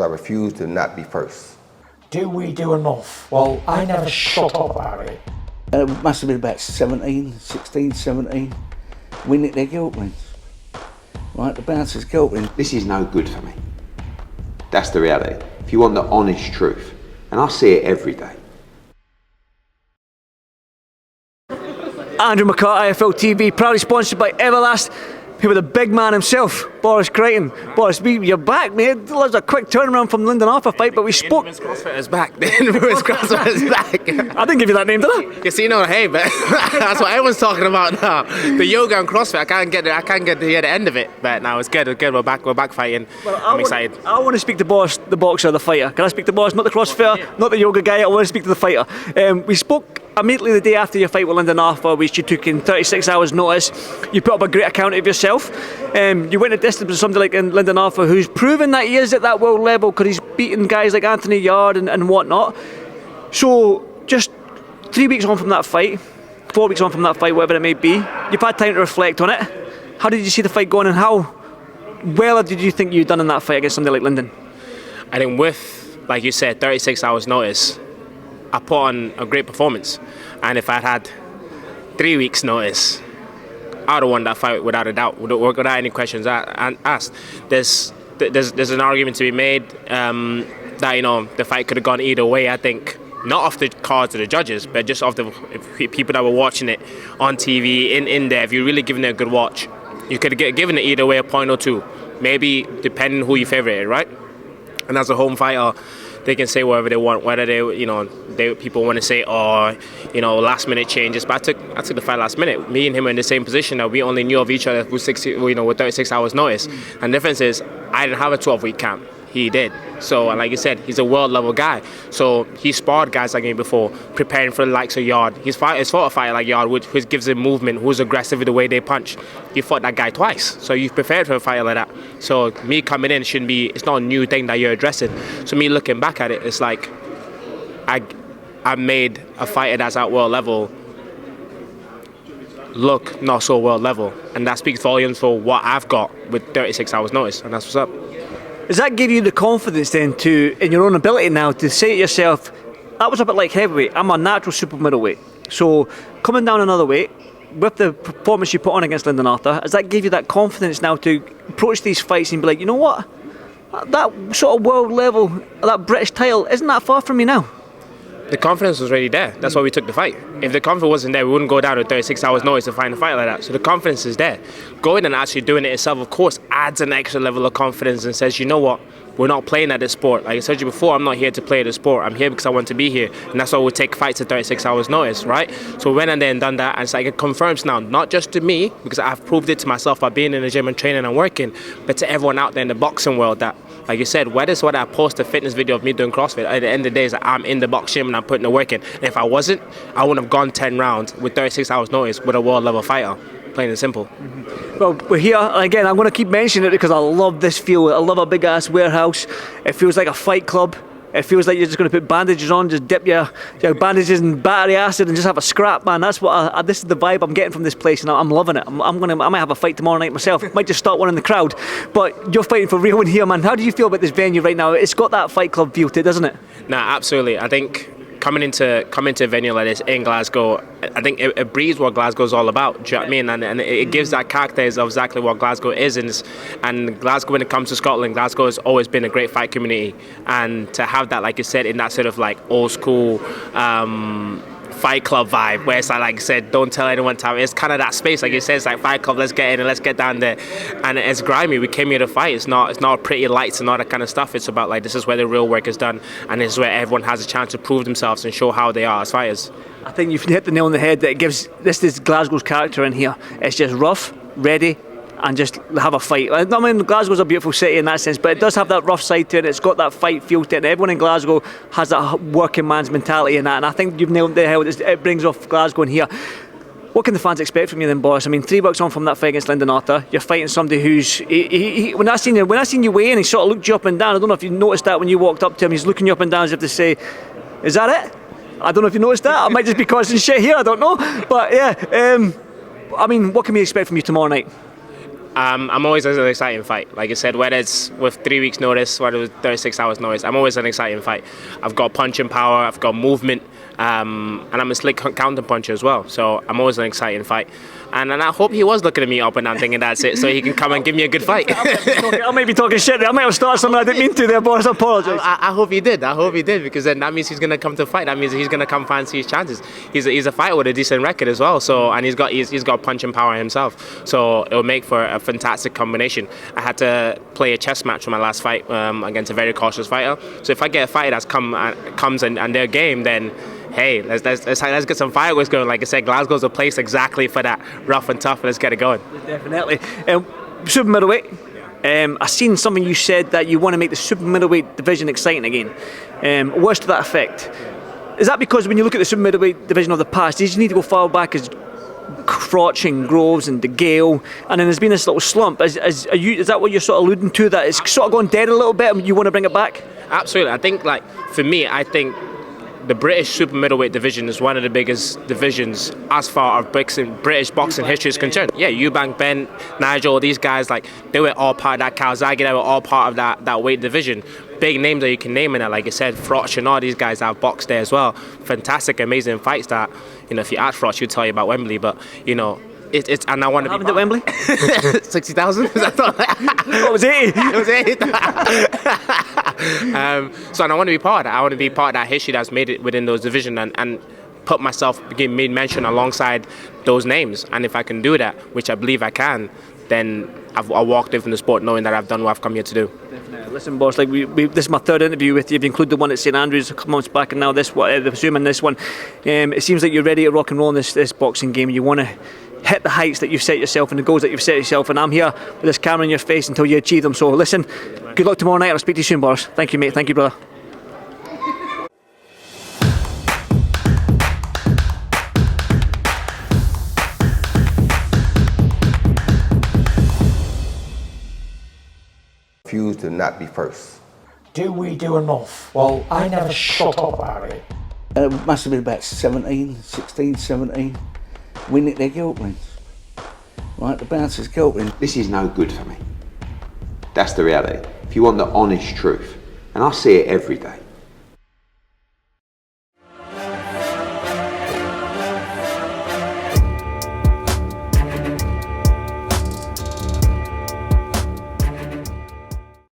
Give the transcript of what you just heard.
I refuse to not be first. Do we do enough? Well, I never shut up about it. It must have been about 17. We nicked their guilt rings. Right, the bouncer's guilt ring. This is no good for me. That's the reality. If you want the honest truth, and I see it every day. Andrew McCart, IFL TV, proudly sponsored by Everlast. Here with the big man himself, Boris Crighton. Boris, you're back, mate. There was a quick turnaround from Lyndon Arthur fight, but we spoke. The Crossfitter is back. The Crossfitter is back. I didn't give you that name, did I? You see, no, hey, but that's what everyone's talking about now. The yoga and CrossFit. I can't get to hear the end of it, but now it's good. It's good. We're back fighting. Well, I'm excited. I want to speak to Boris, the boxer, the fighter. Can I speak to Boris, not the CrossFitter, not the yoga guy? I want to speak to the fighter. We spoke immediately the day after your fight with Lyndon Arthur, which you took in 36 hours notice. You put up a great account of yourself. You went a distance with somebody like Lyndon Arthur, who's proven that he is at that world level because he's beaten guys like Anthony Yard and whatnot. So just 3 weeks on from that fight, 4 weeks on from that fight, whatever it may be, you've had time to reflect on it. How did you see the fight going, and how well did you think you'd done in that fight against somebody like Lyndon? I think with, like you said, 36 hours notice, I put on a great performance. And if I'd had 3 weeks notice, I'd have won that fight without a doubt, without any questions asked. There's an argument to be made that, you know, the fight could have gone either way. I think not off the cards of the judges, but just off the people that were watching it on TV, in there. If you're really giving it a good watch, you could have given it either way, a point or two, maybe depending who you favorited, right? And as a home fighter, they can say whatever they want, whether people want to say, oh, you know, last minute changes. But I took the fight last minute. Me and him were in the same position that we only knew of each other with 36 hours notice. And the difference is, I didn't have a 12-week camp. He did. So, like you said, he's a world-level guy. So he sparred guys like me before, preparing for the likes of Yard. He's fought a fighter like Yard, which gives him movement, who's aggressive with the way they punch. You fought that guy twice, so you've prepared for a fighter like that. So me coming in it's not a new thing that you're addressing. So me looking back at it, it's like I made a fighter that's at world level look not so world level, and that speaks volumes for what I've got with 36 hours notice, and that's what's up. Does that give you the confidence then in your own ability now to say to yourself, that was a bit like heavyweight, I'm a natural super middleweight, so coming down another weight with the performance you put on against Lyndon Arthur, does that give you that confidence now to approach these fights and be like, you know what, that sort of world level, that British title, isn't that far from me now? The confidence was already there. That's why we took the fight. If the confidence wasn't there, we wouldn't go down to 36 hours notice to find a fight like that. So the confidence is there. Going and actually doing it itself, of course, adds an extra level of confidence and says, you know what, we're not playing at this sport. Like I said to you before, I'm not here to play the sport. I'm here because I want to be here. And that's why we take fights at 36 hours notice, right? So we went in there and done that, and it's like it confirms now, not just to me, because I've proved it to myself by being in the gym and training and working, but to everyone out there in the boxing world that, like you said, whether it's what I post a fitness video of me doing CrossFit, at the end of the day, is that I'm in the box gym and I'm putting the work in. And if I wasn't, I wouldn't have gone 10 rounds with 36 hours notice with a world level fighter. Plain and simple. Well, we're here again. I'm going to keep mentioning it because I love this feel. I love a big ass warehouse. It feels like a fight club. It feels like you're just going to put bandages on, just dip your bandages in battery acid and just have a scrap, man. That's what this is the vibe I'm getting from this place, and I'm loving it. I might have a fight tomorrow night myself. Might just start one in the crowd. But you're fighting for real in here, man. How do you feel about this venue right now? It's got that fight club feel to it, doesn't it? Nah, absolutely. I think coming into a venue like this in Glasgow, I think it breathes what Glasgow's all about. Do you know what I mean? And it gives that character of exactly what Glasgow is. And Glasgow, when it comes to Scotland, Glasgow has always been a great fight community. And to have that, like you said, in that sort of like old school fight club vibe, where it's like I said, don't tell anyone to have it. It's kind of that space, like you said, it's like fight club, let's get in and let's get down there. And it's grimy. We came here to fight. It's not pretty lights and all that kind of stuff. It's about like, this is where the real work is done, and this is where everyone has a chance to prove themselves and show how they are as fighters. I think you've hit the nail on the head. That it gives this Glasgow's character in here. It's just rough, ready, and just have a fight. I mean, Glasgow's a beautiful city in that sense, but it does have that rough side to it. It's got that fight feel to it, and everyone in Glasgow has that working man's mentality in that, and I think you've nailed the hell. It brings off Glasgow in here. What can the fans expect from you then, Boris? I mean, 3 weeks on from that fight against Lyndon Arthur, you're fighting somebody who's... when I seen you weigh in, he sort of looked you up and down. I don't know if you noticed that when you walked up to him. He's looking you up and down as if to say, is that it? I don't know if you noticed that. I might just be causing shit here, I don't know. But yeah, I mean, what can we expect from you tomorrow night? I'm always an exciting fight. Like I said, whether it's with 3 weeks notice, whether it's 36 hours notice, I'm always an exciting fight. I've got punching power, I've got movement, and I'm a slick counter puncher as well. So I'm always an exciting fight. And I hope he was looking at me up and down thinking that's it, so he can come and give me a good fight. I might be talking shit there. I might have started something I didn't mean to there, Boris. I apologise. I hope he did. I hope he did, because then that means he's going to come to fight. That means he's going to come fancy his chances. He's a fighter with a decent record as well. So, and he's got punching power himself. So it'll make for a fantastic combination. I had to play a chess match for my last fight against a very cautious fighter. So if I get a fighter that's comes and their game, then hey, let's get some fireworks going. Like I said, Glasgow's a place exactly for that, rough and tough. Let's get it going. Definitely. Super middleweight. I seen something you said that you want to make the super middleweight division exciting again. What's to that effect? Is that because when you look at the super middleweight division of the past, you just need to go far back as Crotch and Groves and De Gale, and then there's been this little slump. Is that what you're sort of alluding to? That it's sort of gone dead a little bit, and you want to bring it back? Absolutely. I think, like, for me, I think the British super middleweight division is one of the biggest divisions as far as British boxing history is concerned. Yeah, Eubank, Ben, Nigel, these guys, like, they were all part of that. Kawasaki, they were all part of that weight division. Big names that you can name in it, like I said, Frotch and all these guys have boxed there as well. Fantastic, amazing fights that, you know, if you ask Frotch, he'll tell you about Wembley, but, you know, it's and I want to be. Happened at Wembley? 60,000? What was 80? It was 80. So, and I want to be part of that. I want to be part of that history that's made it within those divisions and put myself, made mention alongside those names. And if I can do that, which I believe I can, then I've walked away from the sport knowing that I've done what I've come here to do. Definitely. Listen, boss, like this is my third interview with you. If you include the one at St Andrews a couple months back, and now this one, assuming this one, it seems like you're ready to rock and roll in this boxing game. You want to hit the heights that you've set yourself and the goals that you've set yourself, and I'm here with this camera in your face until you achieve them. So listen, good luck tomorrow night, and I'll speak to you soon, Boris. Thank you, mate. Thank you, brother. Refuse to not be first. Do we do enough? Well, I never shut up about it. It must have been about 16, 17. We nicked their guilt rings. Right, the bouncer's guilt ring. This is no good for me. That's the reality. If you want the honest truth, and I see it every day,